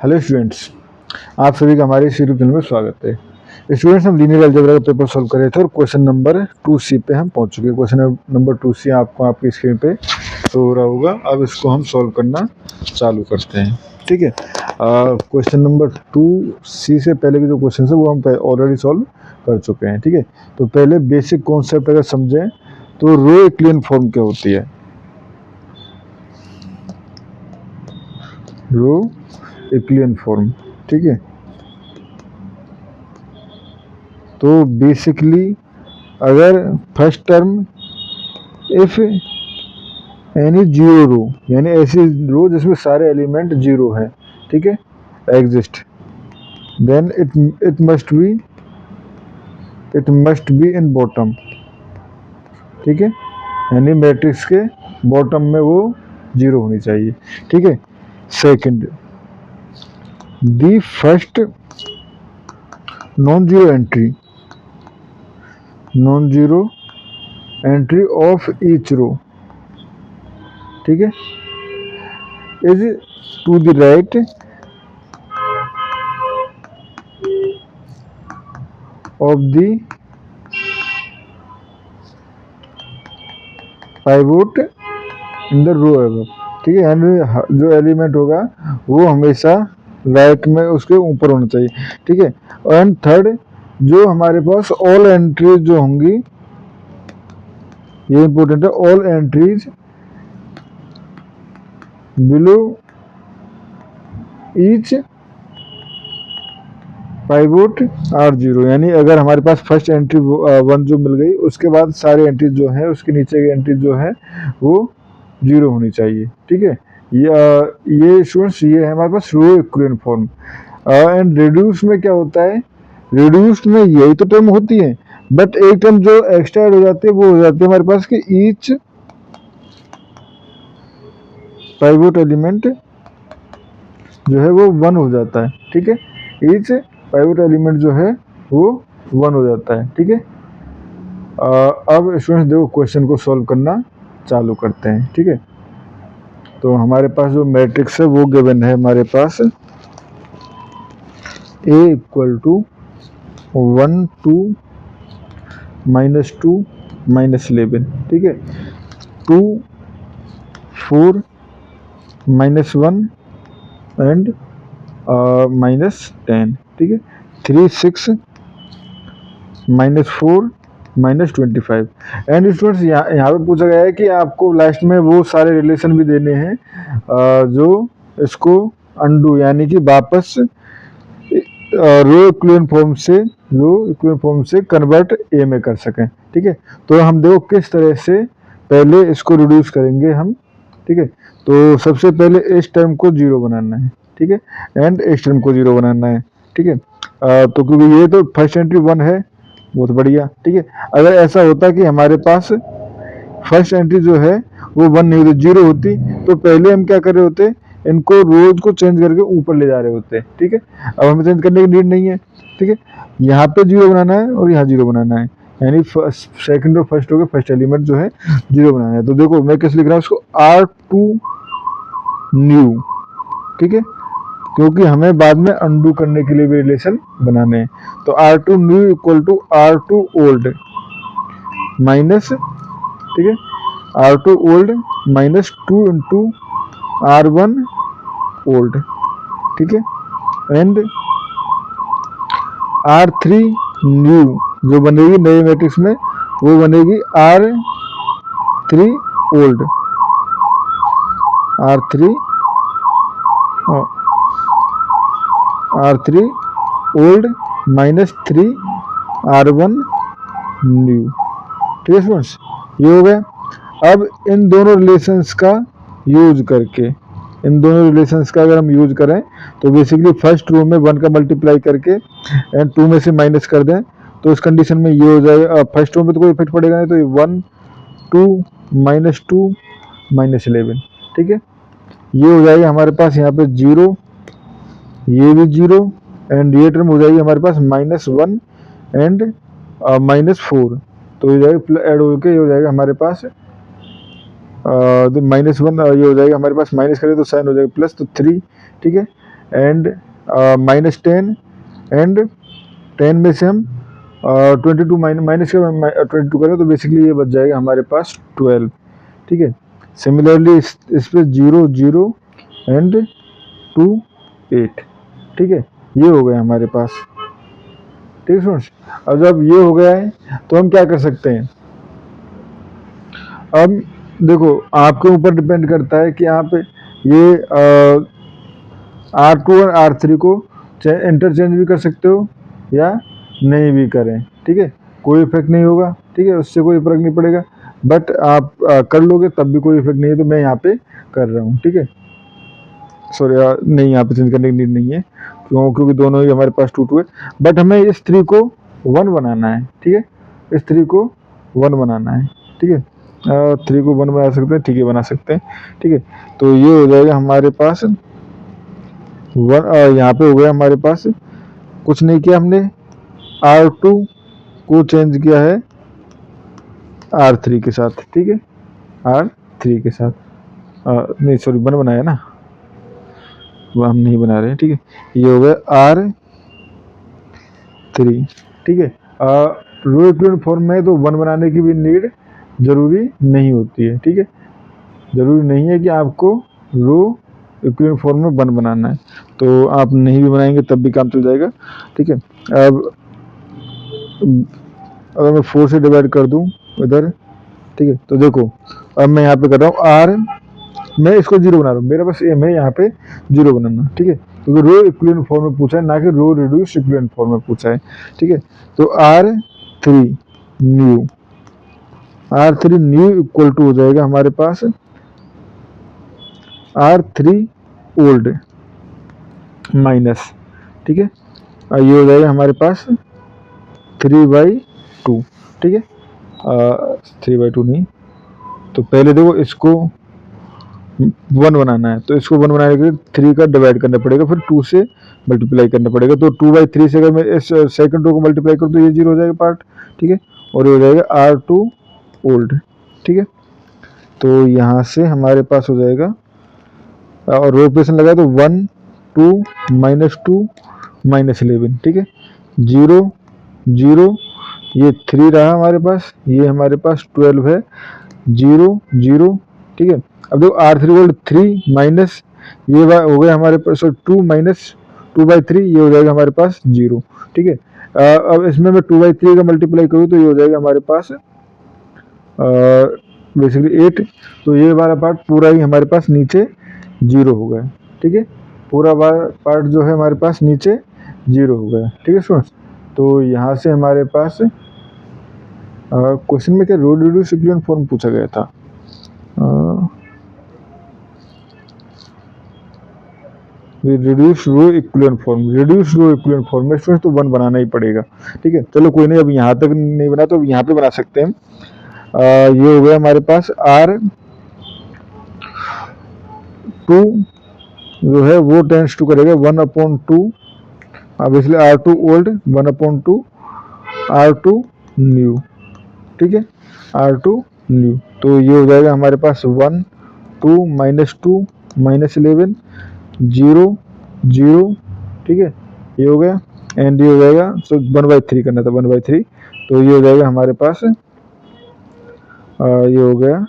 Hello students, आप सभी का हमारे इस यूट्यूब चैनल में स्वागत है। स्टूडेंट्स, हम लीनियर अलजेब्रा का पेपर सॉल्व कर रहे थे और क्वेश्चन नंबर 2C पे हम पहुंच चुके हैं। क्वेश्चन नंबर 2C आपको आपकी स्क्रीन पे शो हो रहा होगा। अब इसको हम सॉल्व करना चालू करते हैं। ठीक है, क्वेश्चन नंबर 2C से पहले के जो क्वेश्चन है वो हम ऑलरेडी सॉल्व कर चुके हैं। ठीक है, तो पहले बेसिक कॉन्सेप्ट अगर समझें तो रो यूक्लिडियन फॉर्म क्या होती है। रो यूक्लिडियन फॉर्म, ठीक है, तो बेसिकली अगर first term if any zero row, यानी ऐसी रो जिसमें सारे एलिमेंट जीरो हैं, ठीक है, exist, then it must be in bottom. ठीक है, यानी मैट्रिक्स के बॉटम में वो जीरो होनी चाहिए। ठीक है, second, the first non zero entry of each row, ठीक है, is to the right of the pivot in the row above. ठीक है, यानी जो एलिमेंट होगा वो हमेशा राइट में उसके ऊपर होना चाहिए। ठीक है, एंड थर्ड, जो हमारे पास ऑल एंट्रीज जो होंगी, ये इंपॉर्टेंट है, all entries below each pivot are zero. यानी अगर हमारे पास फर्स्ट एंट्री 1 जो मिल गई, उसके बाद सारी एंट्रीज जो है उसके नीचे की एंट्रीज जो है वो जीरो होनी चाहिए। ठीक है, ये स्टूडेंट्स, ये है हमारे पास रो इक्विवेलेंट फॉर्म। एंड रिड्यूस में क्या होता है, रिड्यूस में यही तो टर्म होती है, बट एक टर्म जो एक्स्ट्रा ऐड हो जाती है वो हो जाती है हमारे पास कि ईच पाइवोट एलिमेंट जो है वो 1 हो जाता है। ठीक है, ईच पाइवोट एलिमेंट जो है वो 1 हो जाता है। ठीक है, अब स्टूडेंट्स देखो क्वेश्चन को सॉल्व करना चालू करते हैं। ठीक है, तो हमारे पास जो मैट्रिक्स है वो गिवन है हमारे पास A इक्वल टू 1 2 -2 -11। ठीक है, 2 4 -1 एंड -10। ठीक है, 3 6 -4 -25। एंड स्टूडेंट्स, यहाँ पे पूछा गया है कि आपको लास्ट में वो सारे रिलेशन भी देने हैं जो इसको अंडू यानी कि वापस रो इक्विवेलेंट फॉर्म से कन्वर्ट ए में कर सकें। ठीक है, तो हम देखो किस तरह से पहले इसको रिड्यूस करेंगे हम। ठीक है, तो सबसे पहले इस टर्म को जीरो बनाना है। ठीक है, एंड इस टर्म को जीरो बनाना है। ठीक है, तो क्योंकि ये तो फर्स्ट एंट्री 1 है, बहुत बढ़िया। ठीक है, अगर ऐसा होता कि हमारे पास फर्स्ट एंट्री जो है वो 1 नहीं होती, जीरो होती, तो पहले हम क्या कर रहे होते, इनको रोज को चेंज करके ऊपर ले जा रहे होते। ठीक है, अब हमें चेंज करने की नीड नहीं है। ठीक है, यहाँ पे जीरो बनाना है और यहाँ जीरो बनाना है, यानी सेकंड और फर्स्ट हो गए, फर्स्ट एलिमेंट जो है जीरो बनाना है। तो देखो मैं कैसे लिख रहा हूँ उसको, R2 न्यू। ठीक है, क्योंकि हमें बाद में अंडू करने के लिए भी रिलेशन बनाने हैं। तो R2 new equal to R2 old minus, ठीक है, R2 old -2 into R1 old. ठीक है, एंड R3 न्यू जो बनेगी नए मैट्रिक्स में वो बनेगी R3 old, R3 old -3 R1 new. ठीक है स्टूडेंट्स, ये हो गया। अब इन दोनों रिलेशंस का यूज करके, इन दोनों रिलेशंस का अगर हम यूज करें तो बेसिकली फर्स्ट रो में 1 का मल्टीप्लाई करके एंड 2 में से माइनस कर दें, तो इस कंडीशन में ये हो जाएगा। फर्स्ट रो में तो कोई इफेक्ट पड़ेगा नहीं, तो ये 1 2 -2 -11। ठीक है, ये हो जाएगा हमारे पास यहाँ पे जीरो, ये भी जीरो, एंड ये टर्म हो जाएगी हमारे पास -1 एंड -4। तो ये जाएगा ऐड होकर ये हो जाएगा हमारे पास -1, ये हो जाएगा हमारे पास, माइनस करें तो साइन हो जाएगा प्लस, तो 3। ठीक है, एंड -10 एंड 10 में से हम 22 माइनस का 22 करें तो बेसिकली ये बच जाएगा हमारे पास 12। ठीक है। सिमिलरली इस पे 0 0 एंड 2 8। ठीक है, ये हो गया हमारे पास। ठीक है स्टूडेंट्स, अब जब ये हो गया है तो हम क्या कर सकते हैं। अब देखो आपके ऊपर डिपेंड करता है कि आप ये R2 और R3 को इंटरचेंज भी कर सकते हो या नहीं भी करें। ठीक है, कोई इफेक्ट नहीं होगा। ठीक है, उससे कोई फर्क नहीं पड़ेगा, बट आप कर लोगे तब भी कोई इफेक्ट नहीं है, तो मैं यहाँ पे कर रहा हूँ। ठीक है, सॉरी नहीं, यहाँ पे चेंज करने की नीड नहीं है, क्योंकि दोनों ही हमारे पास 2 2 है। बट हमें इस 3 को 1 बनाना है। ठीक है, इस 3 को 1 बनाना है। ठीक है, 3 को 1 बना सकते हैं। ठीक है, बना सकते हैं। ठीक है, तो ये हो जाएगा हमारे पास 1। यहाँ पे हो गया हमारे पास, कुछ नहीं किया हमने, R2 को चेंज किया है R3 के साथ। ठीक है, R3 के साथ नहीं सॉरी 1 बनाया ना, वो हम नहीं बना रहे हैं। ठीक है, ये हो गया R3। ठीक है, रो इक्विवेलेंट फॉर्म में तो 1 बनाने की भी नीड जरूरी नहीं होती है। ठीक है, जरूरी नहीं है कि आपको रो इक्विवेलेंट फॉर्म में 1 बनाना है, तो आप नहीं भी बनाएंगे तब भी काम चल जाएगा। ठीक है, अब अगर मैं 4 से डिवाइड कर दूं इधर, ठीक है, तो देखो अब मैं यहाँ पे कर रहा हूँ R, मैं इसको 0 बना रहा हूँ, मेरा बस एम है यहाँ पे 0 बनाना। ठीक है, क्योंकि रो इक्विवेलेंट फॉर्म में पूछा है, ना कि रो रिड्यूस इक्विवेलेंट फॉर्म में पूछा है। ठीक है, तो R3 न्यू इक्वल टू हो जाएगा हमारे पास R3 ओल्ड माइनस। ठीक है, ये हो जाएगा हमारे पास 3/2। ठीक है, 3/2 नहीं, तो पहले देखो इसको 1 बनाना है, तो इसको 1 बनाने के लिए 3 का डिवाइड करना पड़ेगा, फिर 2 से मल्टीप्लाई करना पड़ेगा। तो 2/3 से अगर मैं इस सेकंड रो को मल्टीप्लाई करूँ तो ये 0 हो जाएगा पार्ट। ठीक है, और ये हो जाएगा R2 ओल्ड। ठीक है, तो यहाँ से हमारे पास हो जाएगा, और रो ऑपरेशन लगाए तो 1 2 -2 -11। ठीक है, 0 0, ये 3 रहा हमारे पास, ये हमारे पास 12 है, 0 0। ठीक है, अब देखो R3 ओल्ड 3 माइनस ये हो गया हमारे पास 2 माइनस 2/3, ये हो जाएगा हमारे पास 0। ठीक है, अब इसमें मैं 2/3 का मल्टीप्लाई करूँ तो ये हो जाएगा हमारे पास बेसिकली 8। तो ये वाला पार्ट पूरा ही हमारे पास नीचे 0 हो गया। ठीक है, पूरा पार्ट जो है हमारे पास नीचे 0 हो गया। ठीक है स्टूडेंट्स, तो यहाँ से हमारे पास क्वेश्चन में क्या रो रिड्यूस इक्विवेलेंट फॉर्म पूछा गया था। Reduce row equivalent form, reduce row equivalent form में स्टूडेंट्स तो 1 बनाना ही पड़ेगा। ठीक है, चलो कोई नहीं, अब यहाँ तक नहीं बना तो यहाँ पे बना सकते हैं। ये हो गया हमारे पास R2 जो है वो टेंस टू करेगा 1/2, obviously R2 old 1/2 R2 new. ठीक है, R2 न्यू, तो ये हो जाएगा हमारे पास 1 2 -2 -11 0 0। ठीक है, ये हो गया, एंड ये हो जाएगा, सो 1/3 करना था, 1/3, तो ये हो जाएगा हमारे पास ये हो गया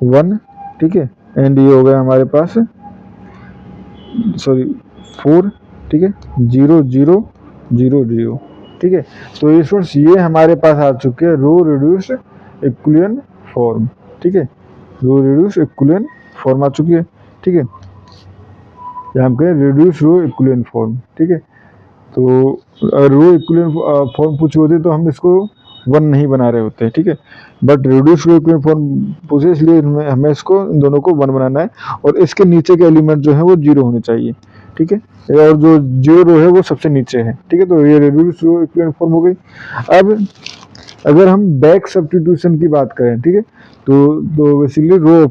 1। ठीक है, एंड ये हो गया हमारे पास सॉरी 4। ठीक है, 0 0 0 0। ठीक है, तो ये स्टूडेंट्स ये हमारे पास आ चुके हैं रो रिड्यूस इक्विवेलेंट फॉर्म। ठीक है, रो रिड्यूस इक्विवेलेंट फॉर्म आ चुकी है। ठीक है, यहाँ हम कहें रिड्यूस रो इक्विवेलेंट फॉर्म। ठीक है, तो अगर रो इक्विवेलेंट फॉर्म पूछी होती तो हम इसको 1 नहीं बना रहे होते। ठीक है, but reduce row equivalent form पूछे, इसलिए हमें इसको इन दोनों को 1 बनाना है, और इसके नीचे के एलिमेंट जो है वो 0 होने चाहिए। ठीक है, और जो 0 रो है वो सबसे नीचे है। ठीक है, तो ये रिड्यूस रो इक्विवेलेंट फॉर्म हो गई। अब अगर हम बैक सब्स्टिट्यूशन की बात करें, ठीक है, तो basically row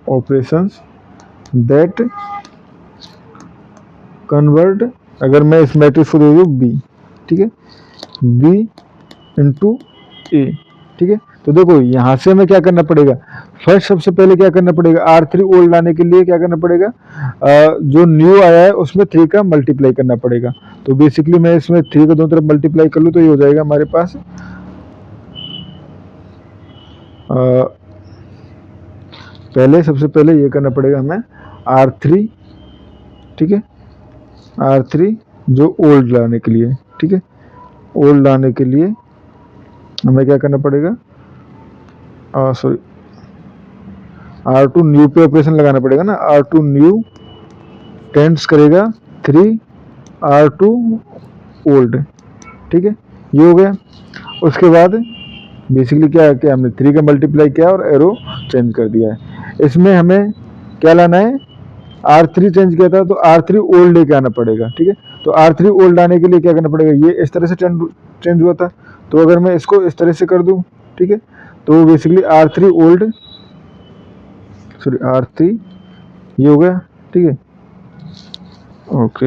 operations that convert, अगर मैं इस मैट्रिक्स को दे दूँ बी, ठीक है, बी इंटू ए। ठीक है, तो देखो यहाँ से हमें क्या करना पड़ेगा, फर्स्ट सबसे पहले क्या करना पड़ेगा, R3 ओल्ड लाने के लिए क्या करना पड़ेगा, जो न्यू आया है उसमें 3 का मल्टीप्लाई करना पड़ेगा। तो बेसिकली मैं इसमें 3 को दोनों तरफ मल्टीप्लाई कर लूँ तो ये हो जाएगा हमारे पास पहले सबसे पहले ये करना पड़ेगा हमें R3, ठीक है, R3 जो ओल्ड लाने के लिए, ठीक है, ओल्ड लाने के लिए हमें क्या करना पड़ेगा, सॉरी R2 न्यू पे ऑपरेशन लगाना पड़ेगा ना, R2 न्यू टेंड्स करेगा 3 R2 ओल्ड, ठीक है, ये हो गया। उसके बाद बेसिकली क्या है कि हमने 3 का मल्टीप्लाई किया और एरो चेंज कर दिया है। इसमें हमें क्या लाना है, R3 चेंज किया था तो R3 ओल्ड लेके आना पड़ेगा, ठीक है। तो R3 ओल्ड आने के लिए क्या करना पड़ेगा, ये इस तरह से चेंज हुआ था, तो अगर मैं इसको इस तरह से कर दूं, ठीक है, तो basically R3 old, sorry R3 ये हो गया, ठीक है, ओके।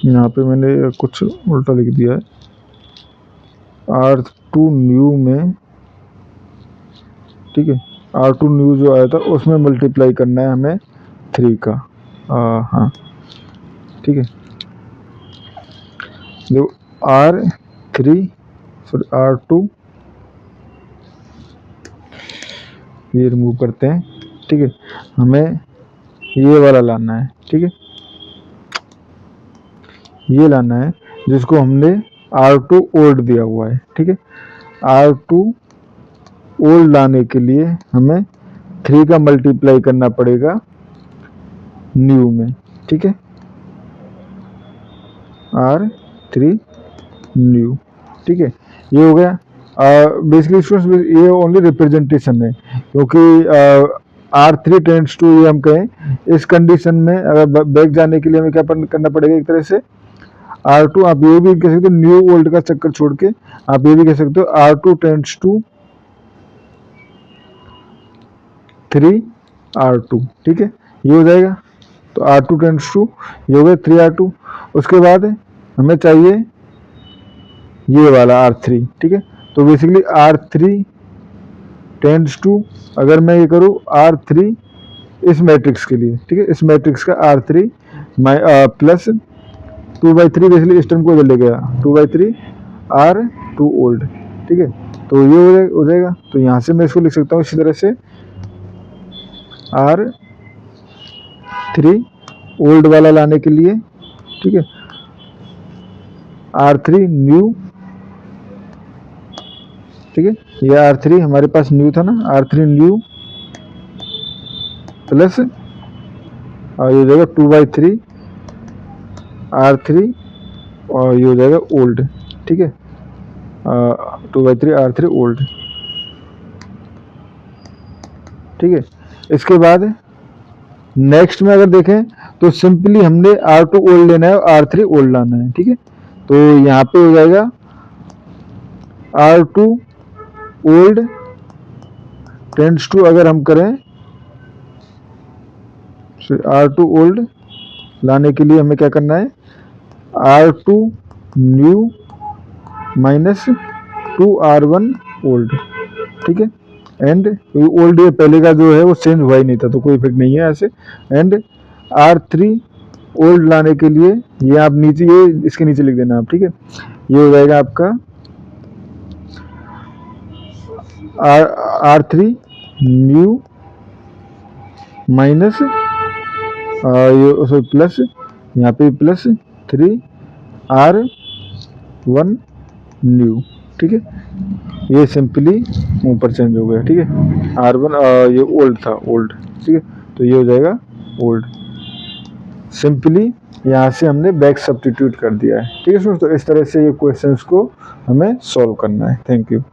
यहाँ पे मैंने कुछ उल्टा लिख दिया है, R2 न्यू में, ठीक है, R2 न्यू जो आया था उसमें मल्टीप्लाई करना है हमें 3 का, हाँ, ठीक है। देखो R3 सॉरी R2 ये रिमूव करते हैं, ठीक है, हमें ये वाला लाना है, ठीक है, ये लाना है जिसको हमने R2 ओल्ड दिया हुआ है, ठीक है। R2 ओल्ड लाने के लिए हमें 3 का मल्टीप्लाई करना पड़ेगा न्यू में, ठीक है, R3 न्यू, ठीक है, ये हो गया। बेसिकली स्टूडेंट्स ये ओनली रिप्रेजेंटेशन है, क्योंकि R3 टेंड्स टू ये हम कहें इस कंडीशन में अगर बैक जाने के लिए हमें क्या करना पड़ेगा, एक तरह से R2, आप ये भी कह सकते हो न्यू ओल्ड का चक्कर छोड़ के आप ये भी कह सकते हो R2 टेंड्स टू 3 R2, ठीक है, ये हो जाएगा। तो R2 टेंड्स टू ये हो गया 3 R2। उसके बाद हमें चाहिए ये वाला R3, ठीक है, तो बेसिकली R3 टेंड्स टू, अगर मैं ये करूँ R3 इस मैट्रिक्स के लिए, ठीक है, इस मैट्रिक्स का R3 प्लस 2/3, बेसिकली इस टर्म को इधर ले गया 2/3 R2 ओल्ड, ठीक है, तो ये हो जाएगा। तो यहाँ से मैं इसको लिख सकता हूँ इसी तरह से R3 ओल्ड वाला लाने के लिए, ठीक है, R3 न्यू, ठीक है, ये R3 हमारे पास न्यू था ना, R3 न्यू प्लस और ये हो जाएगा 2/3 R3 और ये हो जाएगा ओल्ड, ठीक है, 2/3 R3 ओल्ड, ठीक है। इसके बाद नेक्स्ट में अगर देखें तो सिंपली हमने R2 ओल्ड लेना है और R3 ओल्ड लाना है, ठीक है, तो यहाँ पे हो जाएगा R2 ओल्ड टेंड्स टू, अगर हम करें R2 ओल्ड लाने के लिए हमें क्या करना है, R2 new minus 2R1 old, ठीक है, एंड ओल्ड ये पहले का जो है वो चेंज हुआ ही नहीं था तो कोई इफेक्ट नहीं है ऐसे। एंड R3 ओल्ड लाने के लिए ये आप नीचे, ये इसके नीचे लिख देना आप, ठीक है, ये हो जाएगा आपका R3 न्यू माइनस ये सॉरी प्लस, यहाँ पे प्लस 3R1 न्यू, ठीक है, ये सिंपली ऊपर चेंज हो गया, ठीक है, R1 ये ओल्ड था ओल्ड, ठीक है, तो ये हो जाएगा ओल्ड। सिंपली यहाँ से हमने बैक सब्स्टिट्यूट कर दिया है, ठीक है। तो इस तरह से ये क्वेश्चंस को हमें सॉल्व करना है। Thank you.